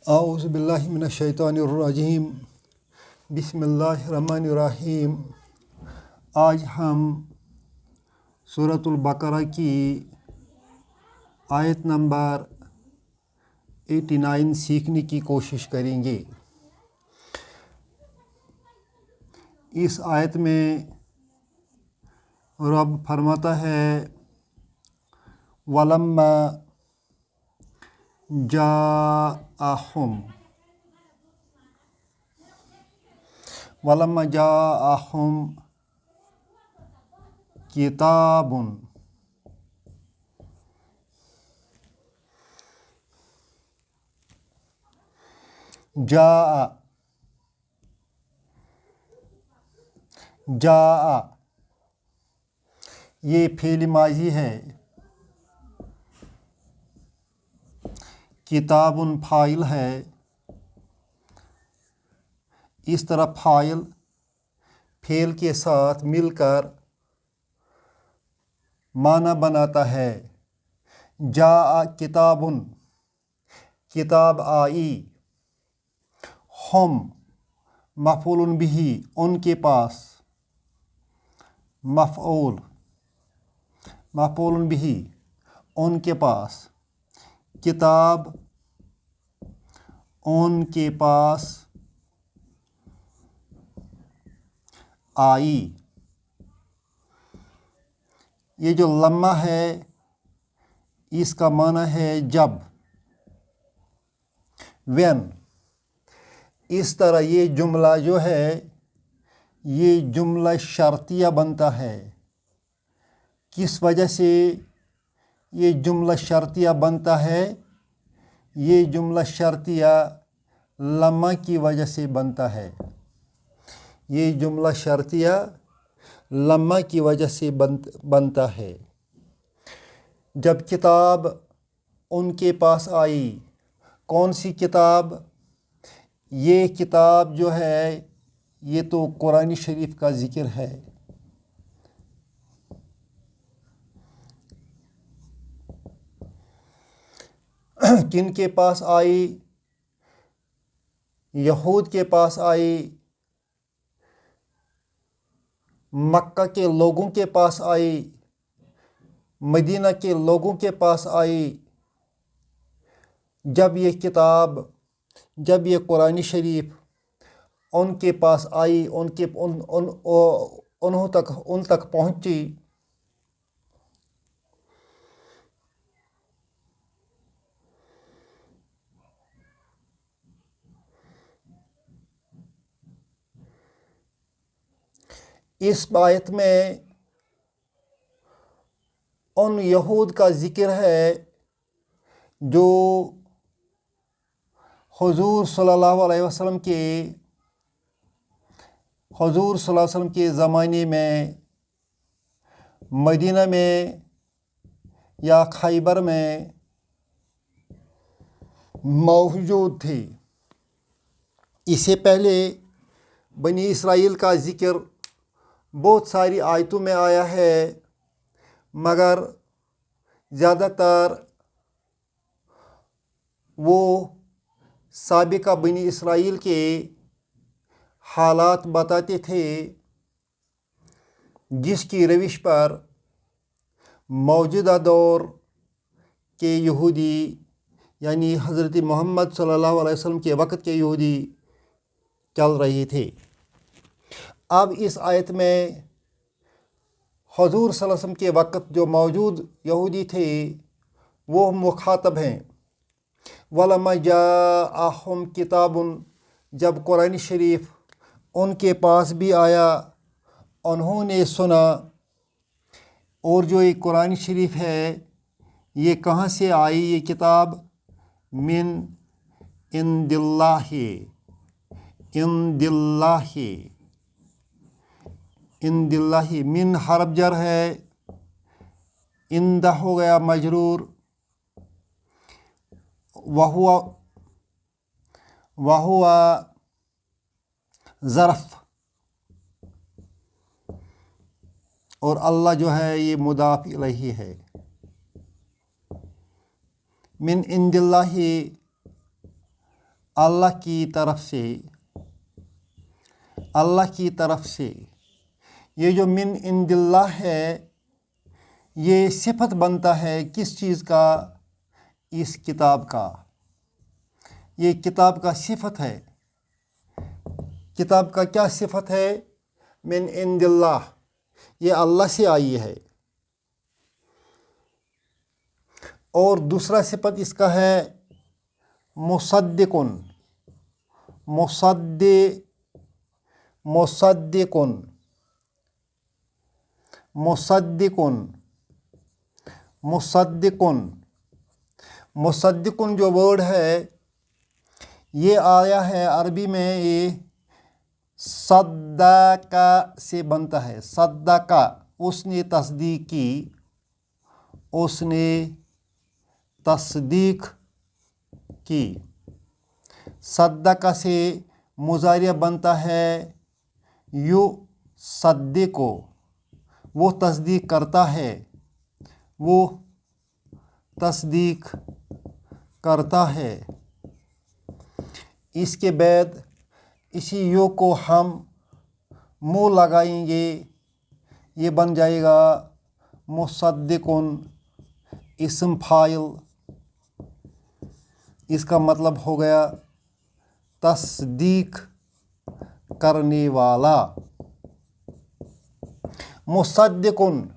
اعوذ باللہ من الشیطان الرجیم بسم اللہ الرحمن الرحیم۔ آج ہم سورۃ البقرہ کی آیت نمبر 89 سیکھنے کی کوشش کریں گے۔ اس آیت میں رب فرماتا ہے وَلَمَّا جَاءَهُمْ کتاب جاء یہ فعل ماضی ہے، کتاب فاعل ہے۔ اس طرح فعل کے ساتھ مل کر معنی بناتا ہے۔ جاء کتاب، کتاب آئی، ہم مفعول بہ ان کے پاس، مفعول بہ ان کے پاس، کتاب ان کے پاس آئی۔ یہ جو لمحہ ہے اس کا معنی ہے جب، when۔ اس طرح یہ جملہ جو ہے یہ جملہ شرطیہ بنتا ہے۔ کس وجہ سے یہ جملہ شرطیہ بنتا ہے؟ یہ جملہ شرطیہ لمحہ کی وجہ سے بنتا ہے۔ یہ جملہ شرطیہ لمحہ کی وجہ سے بنتا ہے۔ جب کتاب ان کے پاس آئی، کون سی کتاب؟ یہ کتاب جو ہے یہ تو قرآن شریف کا ذکر ہے۔ کن کے پاس آئی؟ یہود کے پاس آئی، مکہ کے لوگوں کے پاس آئی، مدینہ کے لوگوں کے پاس آئی۔ جب یہ کتاب، جب یہ قرآن شریف ان کے پاس آئی، ان تک پہنچی، اس آیت میں ان یہود کا ذکر ہے جو حضور صلی اللہ علیہ وسلم کے زمانے میں مدینہ میں یا خیبر میں موجود تھے۔ اس سے پہلے بنی اسرائیل کا ذکر بہت ساری آیتوں میں آیا ہے، مگر زیادہ تر وہ سابقہ بنی اسرائیل کے حالات بتاتے تھے جس کی روش پر موجودہ دور کے یہودی، یعنی حضرت محمد صلی اللہ علیہ وسلم کے وقت کے یہودی چل رہے تھے۔ اب اس آیت میں حضور صلی اللہ علیہ وسلم کے وقت جو موجود یہودی تھے وہ مخاطب ہیں۔ وَلَمَّا جَاءَهُمْ کتاب، جب قرآن شریف ان کے پاس بھی آیا، انہوں نے سنا۔ اور جو یہ قرآن شریف ہے یہ کہاں سے آئی؟ یہ کتاب من عند اللہ، عند اللہ، من حرف جر ہے، عندہ ہو گیا مجرور، وہو ظرف، اور اللہ جو ہے یہ مضاف الیہ ہے۔ من عند اللہ اللہ کی طرف سے یہ جو من عند اللہ ہے یہ صفت بنتا ہے کس چیز کا؟ اس کتاب کا۔ یہ کتاب کا صفت ہے۔ کتاب کا کیا صفت ہے؟ من عند اللہ، یہ اللہ سے آئی ہے۔ اور دوسرا صفت اس کا ہے مصدقن، مصدقن جو ورڈ ہے یہ آیا ہے عربی میں، یہ صدقہ سے بنتا ہے۔ صدقہ، اس نے تصدیق کی، اس نے تصدیق کی۔ صدقہ سے مضارع بنتا ہے یصدقو، وہ تصدیق کرتا ہے، وہ تصدیق کرتا ہے۔ اس کے بعد اسی یو کو ہم منہ لگائیں گے، یہ بن جائے گا مصدقن، اسم فاعل۔ اس کا مطلب ہو گیا تصدیق کرنے والا۔ مصدقن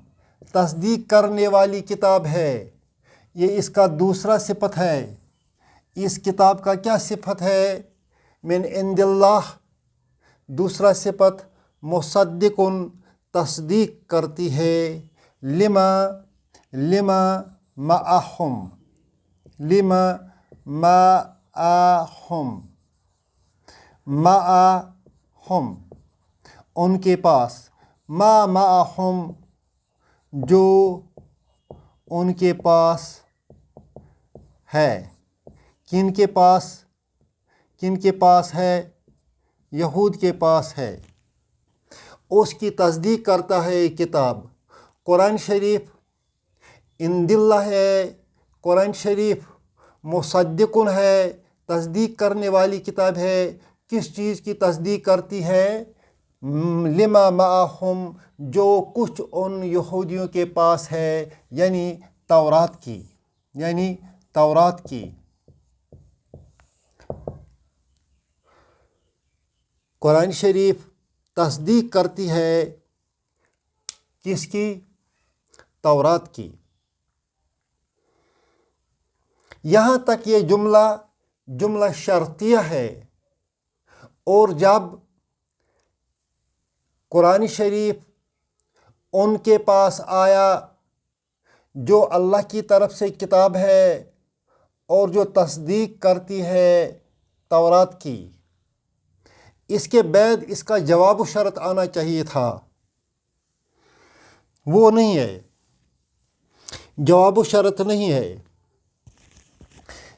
تصدیق کرنے والی کتاب ہے، یہ اس کا دوسرا صفت ہے۔ اس کتاب کا کیا صفت ہے؟ من عند اللہ۔ دوسرا صفت مصدقن، تصدیق کرتی ہے۔ لما معہم، معہم ان کے پاس، معہم جو ان کے پاس ہے۔ کن کے پاس ہے؟ یہود کے پاس ہے۔ اس کی تصدیق کرتا ہے یہ کتاب۔ قرآن شریف عند اللہ ہے، قرآن شریف مصدقن ہے، تصدیق کرنے والی کتاب ہے۔ کس چیز کی تصدیق کرتی ہے؟ لما معہم، جو کچھ ان یہودیوں کے پاس ہے، یعنی تورات کی۔ قرآن شریف تصدیق کرتی ہے کس کی؟ تورات کی۔ یہاں تک یہ جملہ شرطیہ ہے، اور جب قرآن شریف ان کے پاس آیا جو اللہ کی طرف سے کتاب ہے اور جو تصدیق کرتی ہے تورات کی، اس کے بعد اس کا جواب و شرط آنا چاہیے تھا، وہ نہیں ہے۔ جواب و شرط نہیں ہے۔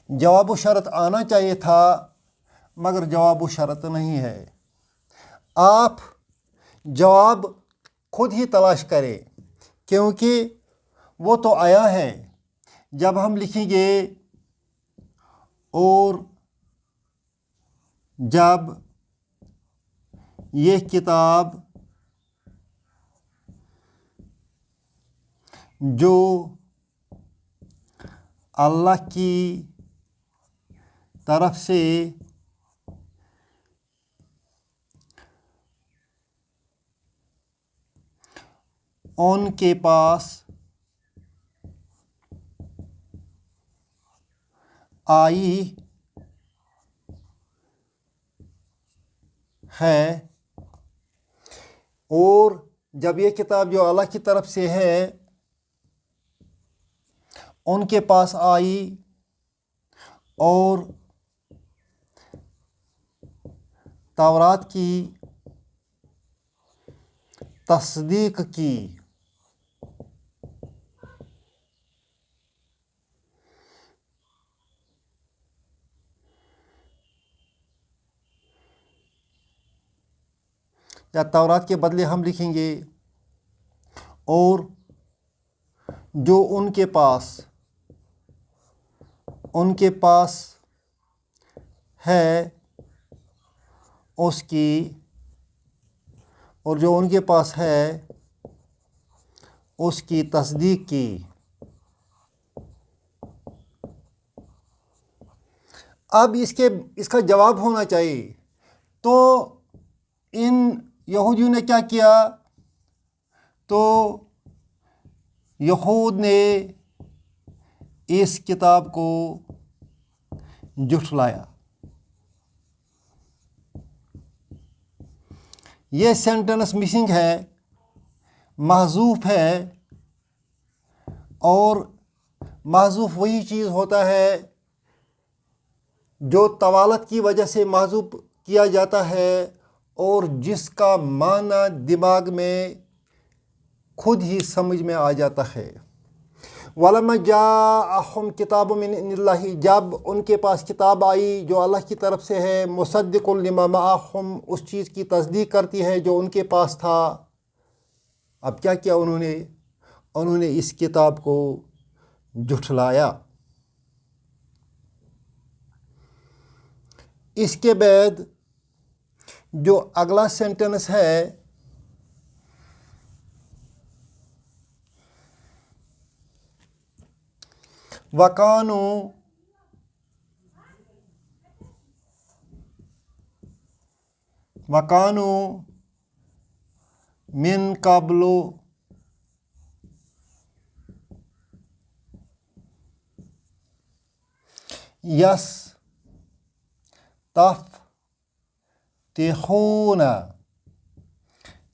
جواب و شرط آنا چاہیے تھا، مگر جواب و شرط نہیں ہے۔ آپ جواب خود ہی تلاش کریں، کیونکہ وہ تو آیا ہے۔ جب ہم لکھیں گے اور جب یہ کتاب جو اللہ کی طرف سے ان کے پاس آئی ہے، اور جب یہ کتاب جو اللہ کی طرف سے ہے ان کے پاس آئی اور تورات کی تصدیق کی، یا تورات کے بدلے ہم لکھیں گے اور جو ان کے پاس ہے اس کی اور جو ان کے پاس ہے اس کی تصدیق کی۔ اب اس کا جواب ہونا چاہیے۔ تو ان یہودیوں نے کیا کیا؟ تو یہود نے اس کتاب کو جھٹلایا۔ یہ سینٹنس مسنگ ہے، محذوف ہے، اور محذوف وہی چیز ہوتا ہے جو طوالت کی وجہ سے محذوف کیا جاتا ہے اور جس کا معنی دماغ میں خود ہی سمجھ میں آ جاتا ہے۔ وَلَمَّا جَاءَهُمْ كِتَابٌ مِّنْ عِندِ اللَّهِ، جب ان کے پاس کتاب آئی جو اللہ کی طرف سے ہے، مُصَدِّقٌ لِّمَا مَعَهُمْ، اس چیز کی تصدیق کرتی ہے جو ان کے پاس تھا۔ اب کیا کیا انہوں نے اس کتاب کو جھٹلایا۔ اس کے بعد جو اگلا سینٹنس ہے، وَكَانُوا مِن قَبْلُ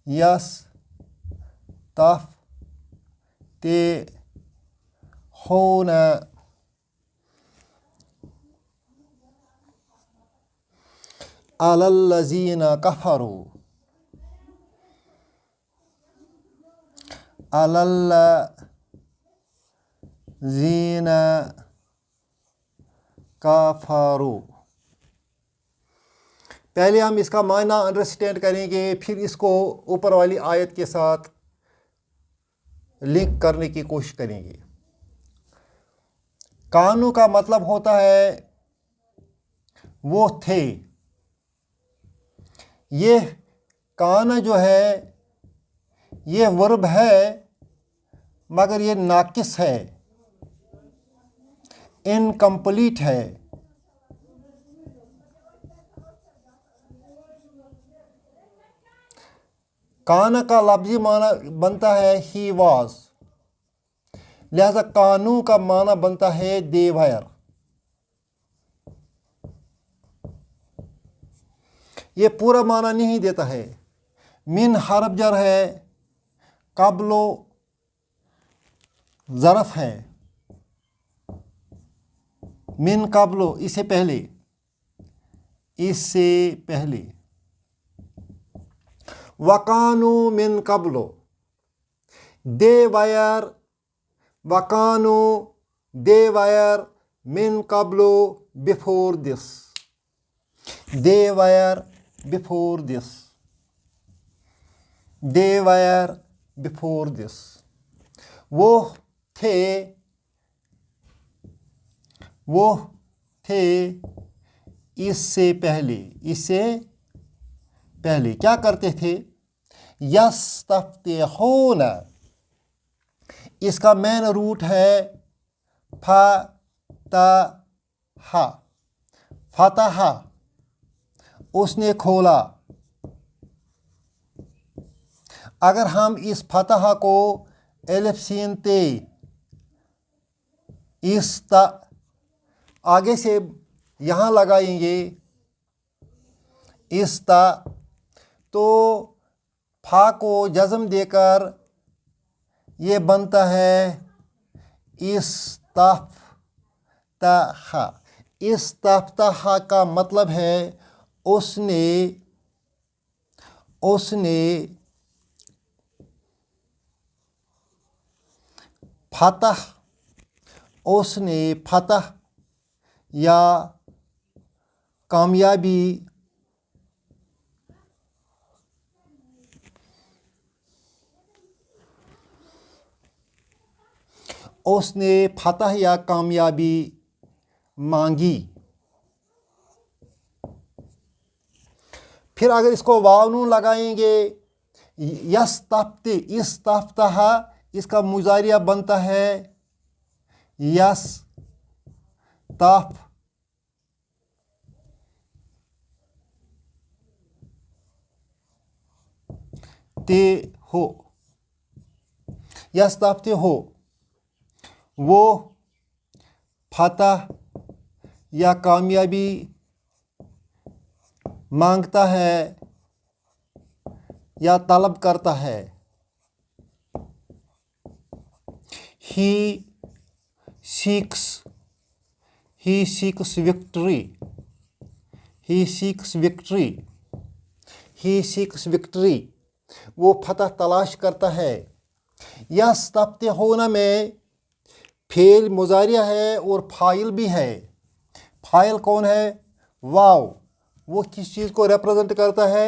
يَسْتَفْتِحُونَ عَلَى الَّذِينَ كَفَرُوا پہلے ہم اس کا معنی انڈرسٹینڈ کریں گے، پھر اس کو اوپر والی آیت کے ساتھ لنک کرنے کی کوشش کریں گے۔ کانو کا مطلب ہوتا ہے وہ تھے۔ یہ کانا جو ہے یہ ورب ہے مگر یہ ناقص ہے، انکمپلیٹ ہے۔ کانا کا لفظی معنی بنتا ہے ہی واز، لہذا کانو کا معنی بنتا ہے دے وائر۔ یہ پورا معنی نہیں دیتا ہے۔ من حرف جر ہے، قبل ظرف ہے، من قبل اس سے پہلے، وَقَانُوا مِن قَبْلُ they were min qablu before this. They were before this. وہ تھے اس سے پہلے کیا کرتے تھے؟ یستفتحون، اس کا مین روٹ ہے فتح، اس نے کھولا۔ اگر ہم اس فتح کو الف سین تے اس آگے سے یہاں لگائیں گے اس تو فا کو جزم دے کر یہ بنتا ہے استفتح کا مطلب ہے اس نے فتح یا کامیابی مانگی۔ پھر اگر اس کو واو نون لگائیں گے یستفتی، استفتح، اس کا مضارع بنتا ہے یس تف تے ہو، یستفتی ہو، وہ فتح یا کامیابی مانگتا ہے یا طلب کرتا ہے. He seeks victory. He seeks victory. He seeks victory. وہ فتح تلاش کرتا ہے. یستفتحون میں فعل مضارع ہے اور فاعل بھی ہے. فاعل کون ہے؟ واو. وہ کس چیز کو ریپرزنٹ کرتا ہے؟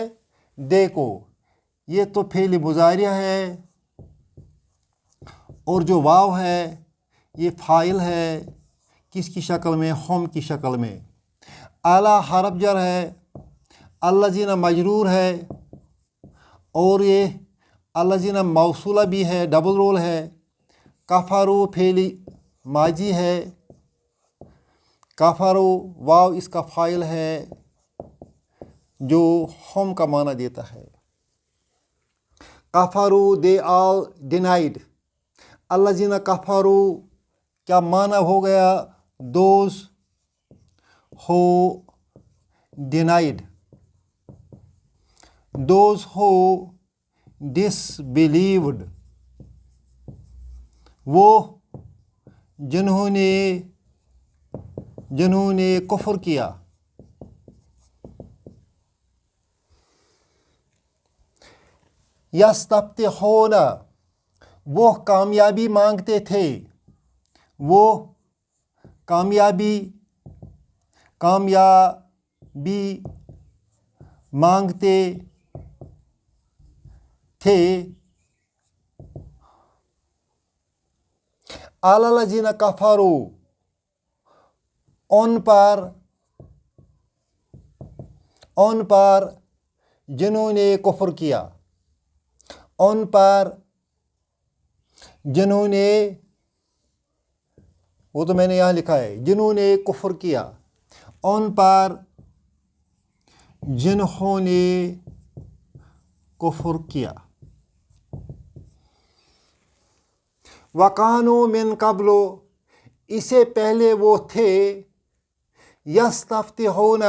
دے کو. یہ تو فعل مضارع ہے اور جو واو ہے یہ فاعل ہے. کس کی شکل میں؟ ہم کی شکل میں. اعلیٰ حرف جر ہے، الذین مجرور ہے، اور یہ الذین موصولہ بھی ہے، ڈبل رول ہے. کفروا فعل ماضی ہے، کفروا واو اس کا فاعل ہے جو ہم کا معنی دیتا ہے. کفروا they all denied. الذین کفروا کیا معنی ہو گیا؟ those who denied. those who disbelieved. وہ جنہوں نے کفر کیا. یستفتحون وہ کامیابی مانگتے تھے. وہ کامیابی مانگتے تھے. علی الذین کفروا ان پر جنہوں نے کفر کیا. ان پر جنہوں نے، وہ تو میں نے یہاں لکھا ہے جنہوں نے کفر کیا. ان پر جنہوں نے کفر کیا. وَكَانُوا مِن قَبْلُ اس سے پہلے وہ تھے یستفتحون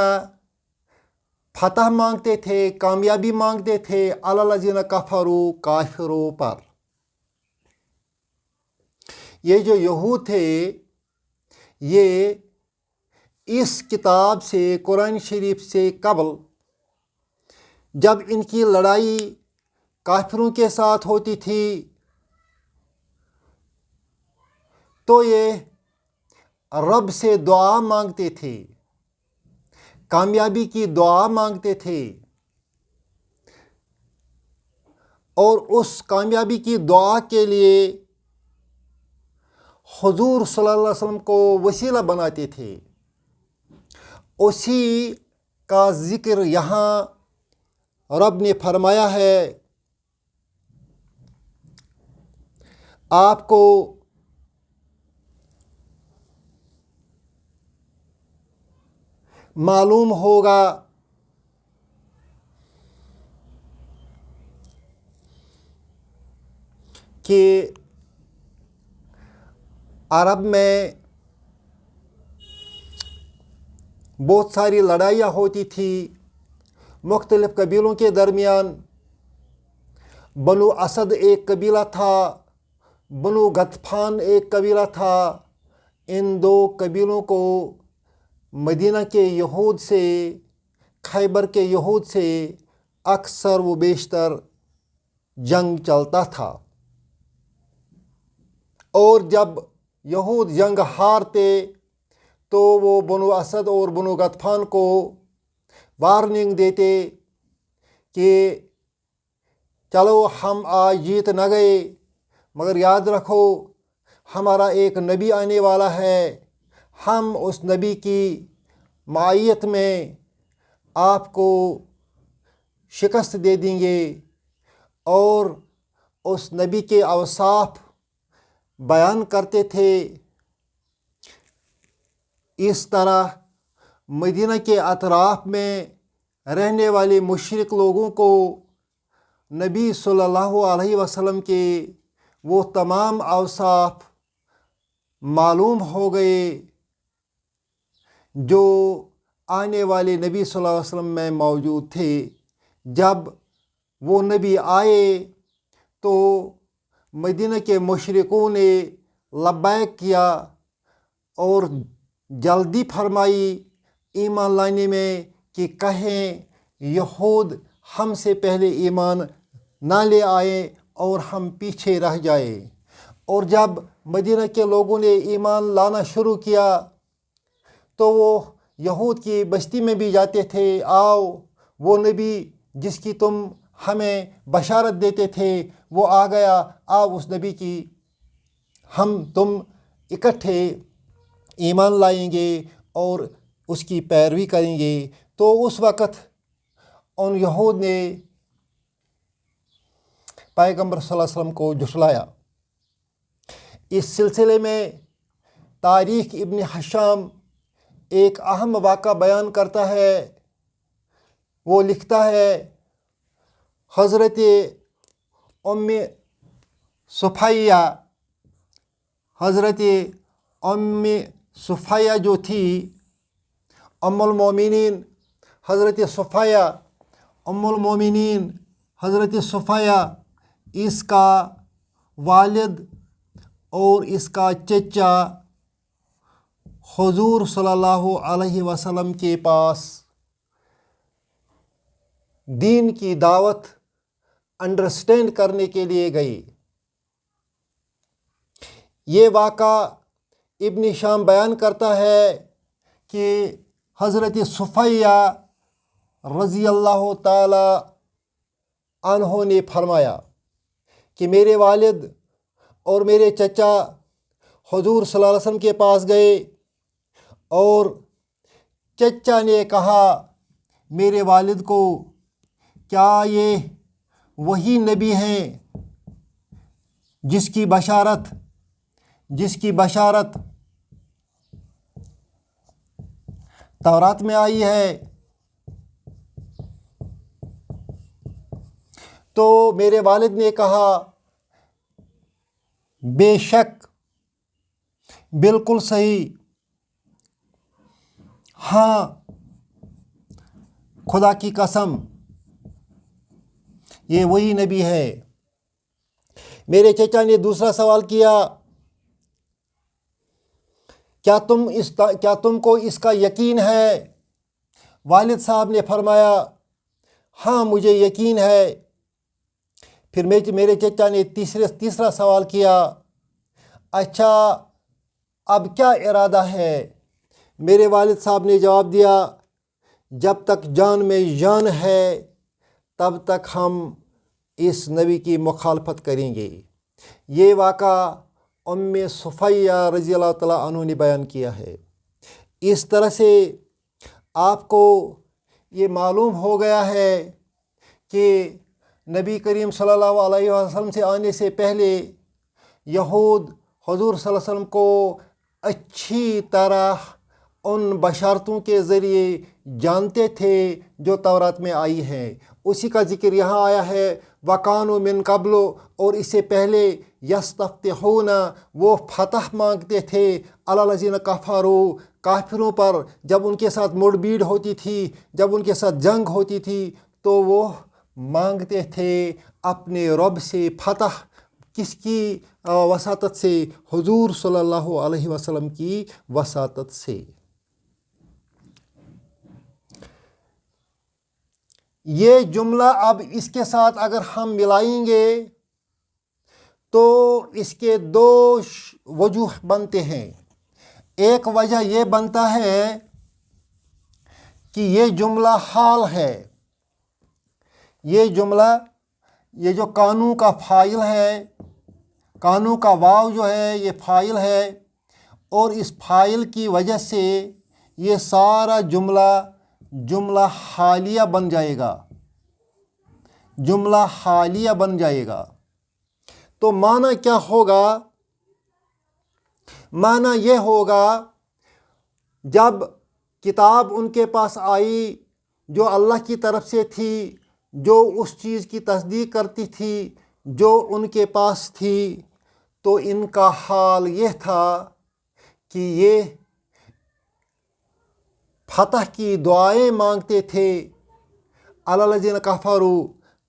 فتح مانگتے تھے، کامیابی مانگتے تھے علی الذین کفروا کافروں پر. یہ جو یہود تھے یہ اس کتاب سے، قرآن شریف سے قبل جب ان کی لڑائی کافروں کے ساتھ ہوتی تھی تو یہ رب سے دعا مانگتے تھے، کامیابی کی دعا مانگتے تھے، اور اس کامیابی کی دعا کے لیے حضور صلی اللہ علیہ وسلم کو وسیلہ بناتے تھے. اسی کا ذکر یہاں رب نے فرمایا ہے. آپ کو معلوم ہوگا کہ عرب میں بہت ساری لڑائیاں ہوتی تھی مختلف قبیلوں کے درمیان. بنو اسد ایک قبیلہ تھا، بنو غطفان ایک قبیلہ تھا. ان دو قبیلوں کو مدینہ کے یہود سے، خیبر کے یہود سے اکثر و بیشتر جنگ چلتا تھا، اور جب یہود جنگ ہارتے تو وہ بنو اسد اور بنو غطفان کو وارننگ دیتے کہ چلو ہم آج جیت نہ گئے مگر یاد رکھو ہمارا ایک نبی آنے والا ہے، ہم اس نبی کی معیت میں آپ کو شکست دے دیں گے اور اس نبی کے اوصاف بیان کرتے تھے۔ اس طرح مدینہ کے اطراف میں رہنے والے مشرک لوگوں کو نبی صلی اللہ علیہ وسلم کے وہ تمام اوصاف معلوم ہو گئے جو آنے والے نبی صلی اللہ علیہ وسلم میں موجود تھے۔ جب وہ نبی آئے تو مدینہ کے مشرکوں نے لبیک کیا اور جلدی فرمائی ایمان لانے میں کہ کہیں یہود ہم سے پہلے ایمان نہ لے آئے اور ہم پیچھے رہ جائے۔ اور جب مدینہ کے لوگوں نے ایمان لانا شروع کیا تو وہ یہود کی بستی میں بھی جاتے تھے، آؤ وہ نبی جس کی تم ہمیں بشارت دیتے تھے وہ آ گیا، آؤ اس نبی کی تم اکٹھے ایمان لائیں گے اور اس کی پیروی کریں گے۔ تو اس وقت ان یہود نے پیغمبر صلی اللہ علیہ وسلم کو جھٹلایا۔ اس سلسلے میں تاریخ ابن ہشام ایک اہم واقعہ بیان کرتا ہے۔ وہ لکھتا ہے حضرت ام صفیہ جو تھی ام المومنین، حضرت صفیہ ام المومنین حضرت صفیہ، اس کا والد اور اس کا چچا حضور صلی اللہ علیہ وسلم کے پاس دین کی دعوت انڈرسٹینڈ کرنے کے لیے گئی۔ یہ واقعہ ابن شام بیان کرتا ہے کہ حضرت صفیہ رضی اللہ تعالی عنہ نے فرمایا کہ میرے والد اور میرے چچا حضور صلی اللہ علیہ وسلم کے پاس گئے اور چچا نے کہا میرے والد کو، کیا یہ وہی نبی ہیں جس کی بشارت تورات میں آئی ہے؟ تو میرے والد نے کہا بے شک، بالکل صحیح، ہاں خدا کی قسم یہ وہی نبی ہے۔ میرے چچا نے دوسرا سوال کیا، کیا تم کو اس کا یقین ہے؟ والد صاحب نے فرمایا ہاں مجھے یقین ہے۔ پھر میرے چچا نے تیسرا سوال کیا، اچھا اب کیا ارادہ ہے؟ میرے والد صاحب نے جواب دیا، جب تک جان میں جان ہے تب تک ہم اس نبی کی مخالفت کریں گے۔ یہ واقعہ ام صفیہ رضی اللہ تعالیٰ عنہ نے بیان کیا ہے۔ اس طرح سے آپ کو یہ معلوم ہو گیا ہے کہ نبی کریم صلی اللہ علیہ وسلم سے آنے سے پہلے یہود حضور صلی اللہ علیہ وسلم کو اچھی طرح ان بشارتوں کے ذریعے جانتے تھے جو تورات میں آئی ہیں۔ اسی کا ذکر یہاں آیا ہے، وَقَانُوا مِن قَبْلُ، اور اس سے پہلے یستفتحون، وہ فتح مانگتے تھے، علی الذین کفروا، کافروں پر۔ جب ان کے ساتھ مڑ بھیڑ ہوتی تھی، جب ان کے ساتھ جنگ ہوتی تھی تو وہ مانگتے تھے اپنے رب سے فتح، کس کی وساطت سے؟ حضور صلی اللہ علیہ وسلم کی وساطت سے۔ یہ جملہ اب اس کے ساتھ اگر ہم ملائیں گے تو اس کے دو وجوہ بنتے ہیں۔ ایک وجہ یہ بنتا ہے کہ یہ جملہ حال ہے، یہ جو کانوں کا فاعل ہے، کانوں کا واو جو ہے یہ فاعل ہے، اور اس فاعل کی وجہ سے یہ سارا جملہ حالیہ بن جائے گا۔ جملہ حالیہ بن جائے گا۔ تو معنی کیا ہوگا؟ معنی یہ ہوگا جب کتاب ان کے پاس آئی جو اللہ کی طرف سے تھی، جو اس چیز کی تصدیق کرتی تھی جو ان کے پاس تھی، تو ان کا حال یہ تھا کہ یہ فتح کی دعائیں مانگتے تھے علی الذین کفروا،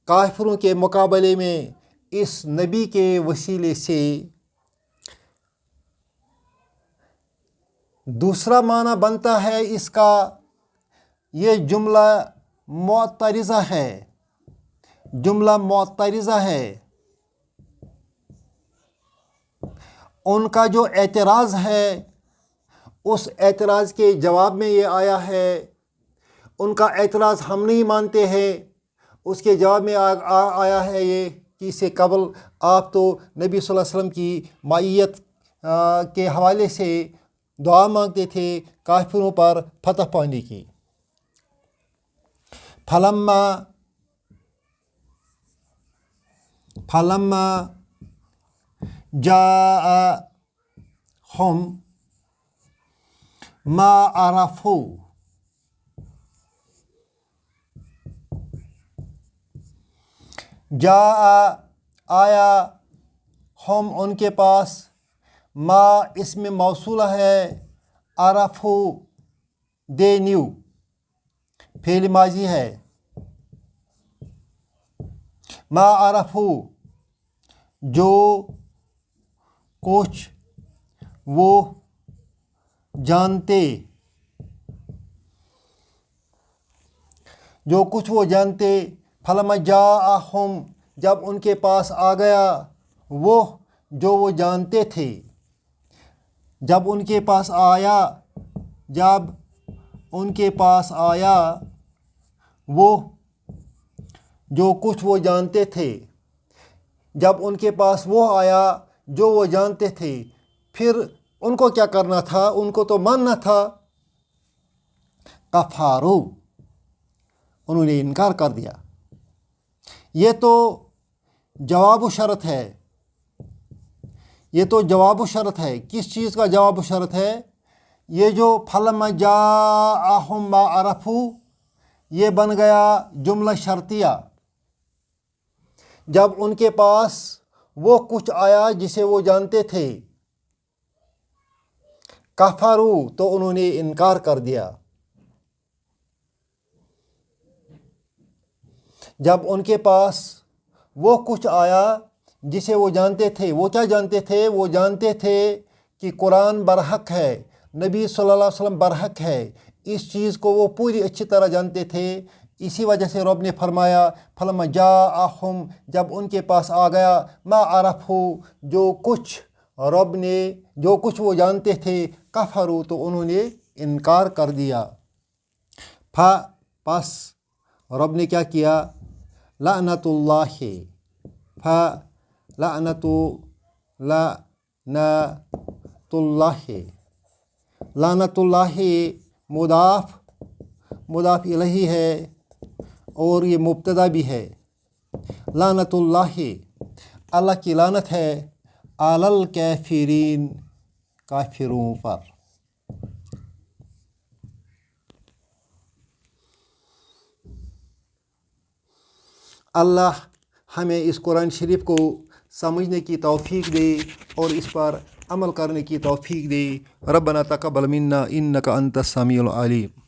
کافروں کے مقابلے میں اس نبی کے وسیلے سے۔ دوسرا معنی بنتا ہے اس کا، یہ جملہ معترضہ ہے، جملہ معترضہ ہے۔ ان کا جو اعتراض ہے اس اعتراض کے جواب میں یہ آیا ہے۔ ان کا اعتراض ہم نہیں مانتے ہیں، اس کے جواب میں آیا ہے یہ کہ اس سے قبل آپ تو نبی صلی اللہ علیہ وسلم کی معیت کے حوالے سے دعا مانگتے تھے کافروں پر فتح پانے کی۔ فلما جاءهم ما عرفوا، آیا ہم ان کے پاس، ما اسم موصولہ ہے، عرفوا دے نیو، فعل ماضی ہے۔ ما عرفوا جو کچھ وہ جانتے، جو کچھ وہ جانتے۔ فلما جاءہم جب ان کے پاس آ گیا وہ جو وہ جانتے تھے، جب ان کے پاس آیا، جب ان کے پاس آیا وہ جو کچھ وہ جانتے تھے، جب ان کے پاس وہ آیا جو وہ جانتے تھے، پھر ان کو کیا کرنا تھا؟ ان کو تو ماننا تھا۔ کفارو، انہوں نے انکار کر دیا۔ یہ تو جواب و شرط ہے، یہ تو جواب و شرط ہے۔ کس چیز کا جواب و شرط ہے؟ یہ جو فلما جاءہم ما عرفوا، یہ بن گیا جملہ شرطیہ۔ جب ان کے پاس وہ کچھ آیا جسے وہ جانتے تھے، کفرو تو انہوں نے انکار کر دیا۔ جب ان کے پاس وہ کچھ آیا جسے وہ جانتے تھے، وہ کیا جانتے تھے؟ وہ جانتے تھے کہ قرآن برحق ہے، نبی صلی اللہ علیہ وسلم برحق ہے، اس چیز کو وہ پوری اچھی طرح جانتے تھے۔ اسی وجہ سے رب نے فرمایا فلما جاءہم جب ان کے پاس آ گیا ما عرفوا جو کچھ رب نے، جو کچھ وہ جانتے تھے، کفروا تو انہوں نے انکار کر دیا۔ پس رب نے کیا کیا؟ لعنت اللہ، لعنت اللہ مضاف الیہ ہے اور یہ مبتدا بھی ہے۔ لعنت اللہ، اللہ کی لعنت ہے، علی الکافرین، کافروں پر۔ اللہ ہمیں اس قرآن شریف کو سمجھنے کی توفیق دے اور اس پر عمل کرنے کی توفیق دے۔ ربنا تقبل منا انک انت السمیع العلیم۔